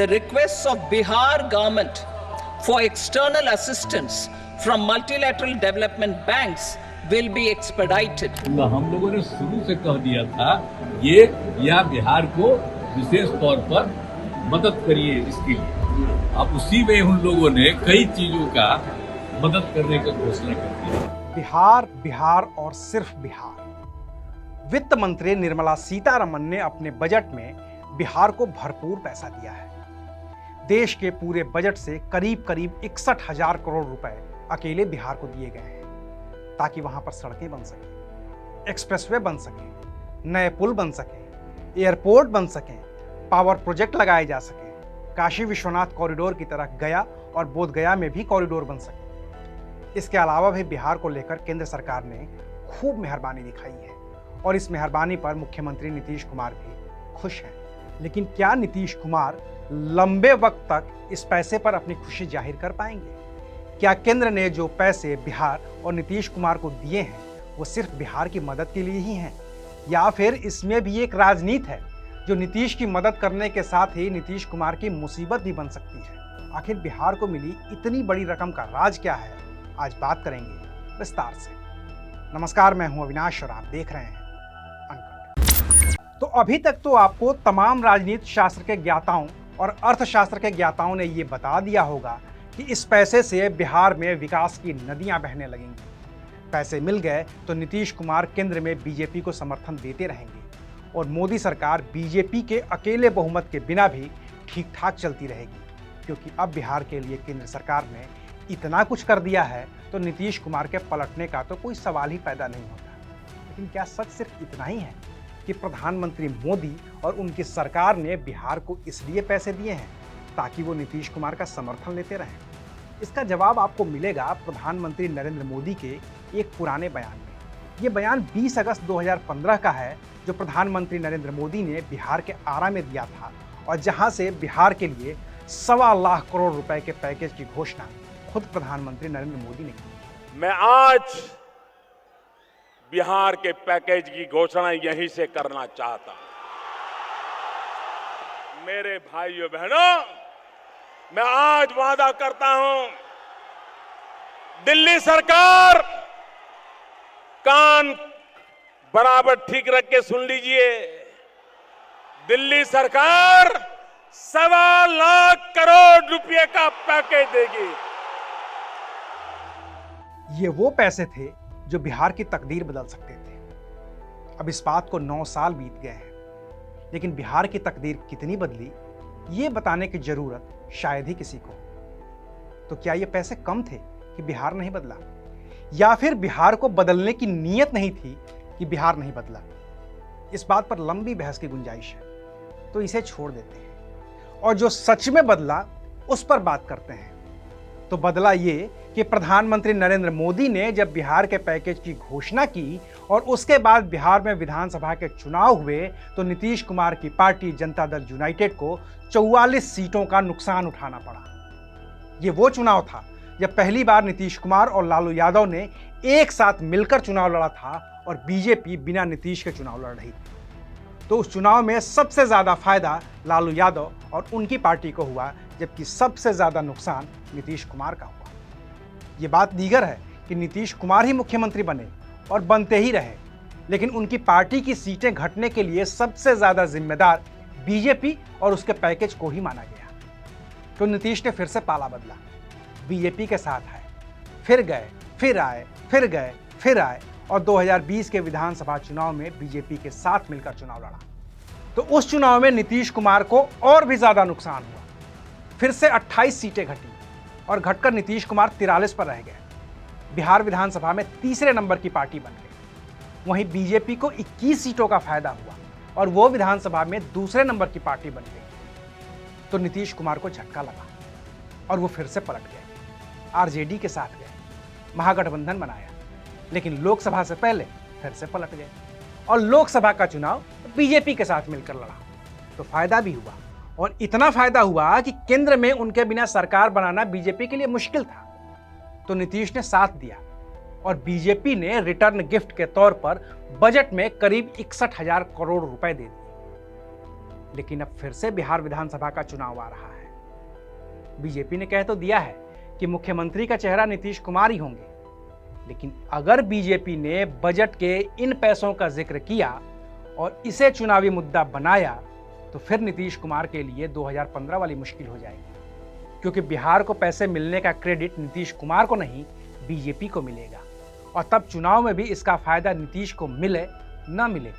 the requests of Bihar government for external assistance from multilateral development banks will be expedited. हम लोगों ने शुरू से कह दिया था ये या बिहार को विशेष तौर पर मदद करिए इसके लिए। अब उसी में उन लोगों ने कई चीजों का मदद करने का घोषणा कर दिया। बिहार, बिहार और सिर्फ बिहार। वित्त मंत्री निर्मला सीतारमण ने अपने बजट में बिहार को भरपूर पैसा दिया है। देश के पूरे बजट से करीब करीब 61,000 करोड़ रुपए अकेले बिहार को दिए गए हैं ताकि वहां पर सड़कें बन सकें, एक्सप्रेसवे बन सकें, नए पुल बन सकें, एयरपोर्ट बन सकें, पावर प्रोजेक्ट लगाए जा सकें, काशी विश्वनाथ कॉरिडोर की तरह गया और बोध गया में भी कॉरिडोर बन सके। इसके अलावा भी बिहार को लेकर केंद्र सरकार ने खूब मेहरबानी दिखाई है और इस मेहरबानी पर मुख्यमंत्री नीतीश कुमार भी खुश हैं। लेकिन क्या नीतीश कुमार लंबे वक्त तक इस पैसे पर अपनी खुशी जाहिर कर पाएंगे? क्या केंद्र ने जो पैसे बिहार और नीतीश कुमार को दिए हैं वो सिर्फ बिहार की मदद के लिए ही हैं, या फिर इसमें भी एक राजनीति है जो नीतीश की मदद करने के साथ ही नीतीश कुमार की मुसीबत भी बन सकती है? आखिर बिहार को मिली इतनी बड़ी रकम का राज क्या है, आज बात करेंगे विस्तार से। नमस्कार, मैं हूं अविनाश और आप देख रहे हैं अनकट। तो अभी तक तो आपको तमाम राजनीति शास्त्र के ज्ञाताओं और अर्थशास्त्र के ज्ञाताओं ने ये बता दिया होगा कि इस पैसे से बिहार में विकास की नदियां बहने लगेंगी। पैसे मिल गए तो नीतीश कुमार केंद्र में बीजेपी को समर्थन देते रहेंगे और मोदी सरकार बीजेपी के अकेले बहुमत के बिना भी ठीक ठाक चलती रहेगी, क्योंकि अब बिहार के लिए केंद्र सरकार ने इतना कुछ कर दिया है तो नीतीश कुमार के पलटने का तो कोई सवाल ही पैदा नहीं होता। लेकिन क्या सच सिर्फ इतना ही है कि प्रधानमंत्री मोदी और उनकी सरकार ने बिहार को इसलिए पैसे दिए हैं ताकि वो नीतीश कुमार का समर्थन लेते रहें? इसका जवाब आपको मिलेगा प्रधानमंत्री नरेंद्र मोदी के एक पुराने बयान में। ये बयान 20 अगस्त 2015 का है, जो प्रधानमंत्री नरेंद्र मोदी ने बिहार के आरा में दिया था और जहां से बिहार के लिए 1.25 लाख करोड़ रुपए के पैकेज की घोषणा खुद प्रधानमंत्री नरेंद्र मोदी ने की। मैं आज बिहार के पैकेज की घोषणा यहीं से करना चाहता हूं। मेरे भाइयों बहनों, मैं आज वादा करता हूं, दिल्ली सरकार कान बराबर ठीक रख के सुन लीजिए, दिल्ली सरकार 1.25 लाख करोड़ रुपए का पैकेज देगी। ये वो पैसे थे जो बिहार की तकदीर बदल सकते थे। अब इस बात को 9 साल बीत गए हैं, लेकिन बिहार की तकदीर कितनी बदली ये बताने की जरूरत शायद ही किसी को। तो क्या ये पैसे कम थे कि बिहार नहीं बदला, या फिर बिहार को बदलने की नीयत नहीं थी कि बिहार नहीं बदला? इस बात पर लंबी बहस की गुंजाइश है, तो इसे छोड़ देते हैं और जो सच में बदला उस पर बात करते हैं। तो बदला ये कि प्रधानमंत्री नरेंद्र मोदी ने जब बिहार के पैकेज की घोषणा की और उसके बाद बिहार में विधानसभा के चुनाव हुए तो नीतीश कुमार की पार्टी जनता दल यूनाइटेड को 44 सीटों का नुकसान उठाना पड़ा। ये वो चुनाव था जब पहली बार नीतीश कुमार और लालू यादव ने एक साथ मिलकर चुनाव लड़ा था और बीजेपी बिना नीतीश के चुनाव लड़ रही थी। तो उस चुनाव में सबसे ज्यादा फायदा लालू यादव और उनकी पार्टी को हुआ, जबकि सबसे ज्यादा नुकसान नीतीश कुमार का हुआ। ये बात दीगर है कि नीतीश कुमार ही मुख्यमंत्री बने और बनते ही रहे, लेकिन उनकी पार्टी की सीटें घटने के लिए सबसे ज्यादा जिम्मेदार बीजेपी और उसके पैकेज को ही माना गया। तो नीतीश ने फिर से पाला बदला, बीजेपी के साथ आए, फिर गए, फिर आए, फिर गए, फिर आए और 2020 के विधानसभा चुनाव में बीजेपी के साथ मिलकर चुनाव लड़ा। तो उस चुनाव में नीतीश कुमार को और भी ज्यादा नुकसान हुआ। फिर से 28 सीटें घटी और घटकर नीतीश कुमार 43 पर रह गए। बिहार विधानसभा में तीसरे नंबर की पार्टी बन गई। वहीं बीजेपी को 21 सीटों का फायदा हुआ और वो विधानसभा में दूसरे नंबर की पार्टी बन गई। तो नीतीश कुमार को झटका लगा और वो फिर से पलट गए, आरजेडी के साथ गए, महागठबंधन बनाया, लेकिन लोकसभा से पहले फिर से पलट गए और लोकसभा का चुनाव बीजेपी के साथ मिलकर लड़ा। तो फायदा भी हुआ और इतना फायदा हुआ कि केंद्र में उनके बिना सरकार बनाना बीजेपी के लिए मुश्किल था। तो नीतीश ने साथ दिया और बीजेपी ने रिटर्न गिफ्ट के तौर पर बजट में करीब 61,000 करोड़ रुपए दे दिए। लेकिन अब फिर से बिहार विधानसभा का चुनाव आ रहा है। बीजेपी ने कह तो दिया है कि मुख्यमंत्री का चेहरा नीतीश कुमार ही होंगे, लेकिन अगर बीजेपी ने बजट के इन पैसों का जिक्र किया और इसे चुनावी मुद्दा बनाया तो फिर नीतीश कुमार के लिए 2015 वाली मुश्किल हो जाएगी, क्योंकि बिहार को पैसे मिलने का क्रेडिट नीतीश कुमार को नहीं बीजेपी को मिलेगा, और तब चुनाव में भी इसका फायदा नीतीश को मिले ना मिले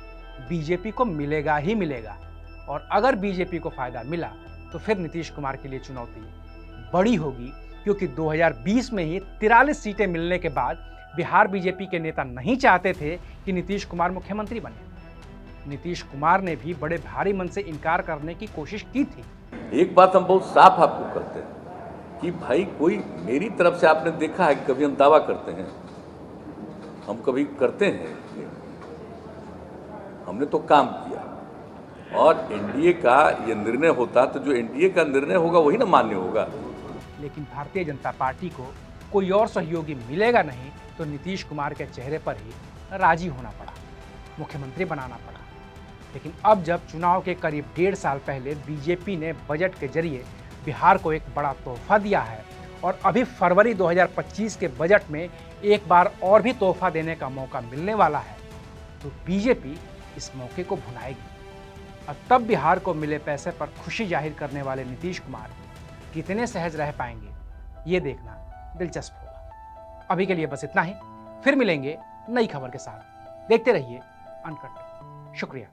बीजेपी को मिलेगा ही मिलेगा। और अगर बीजेपी को फायदा मिला तो फिर नीतीश कुमार के लिए चुनौती बड़ी होगी, क्योंकि 2020 में ही 43 सीटें मिलने के बाद बिहार बीजेपी के नेता नहीं चाहते थे कि नीतीश कुमार मुख्यमंत्री बने। नीतीश कुमार ने भी बड़े भारी मन से इनकार करने की कोशिश की थी। एक बात हम बहुत साफ आपको करते हैं कि भाई कोई मेरी तरफ से आपने देखा है कि कभी हम दावा करते हैं, हम कभी करते हैं, हमने तो काम किया। और एनडीए का ये निर्णय होता तो जो एनडीए का निर्णय होगा वही ना मान्य होगा। लेकिन भारतीय जनता पार्टी को कोई और सहयोगी मिलेगा नहीं तो नीतीश कुमार के चेहरे पर ही राजी होना पड़ा, मुख्यमंत्री बनाना पड़ा। लेकिन अब जब चुनाव के करीब 1.5 साल पहले बीजेपी ने बजट के जरिए बिहार को एक बड़ा तोहफा दिया है और अभी फरवरी 2025 के बजट में एक बार और भी तोहफा देने का मौका मिलने वाला है, तो बीजेपी इस मौके को भुनाएगी। और तब बिहार को मिले पैसे पर खुशी जाहिर करने वाले नीतीश कुमार कितने सहज रह पाएंगे, ये देखना दिलचस्प होगा। अभी के लिए बस इतना ही, फिर मिलेंगे नई खबर के साथ। देखते रहिए अनकट। शुक्रिया।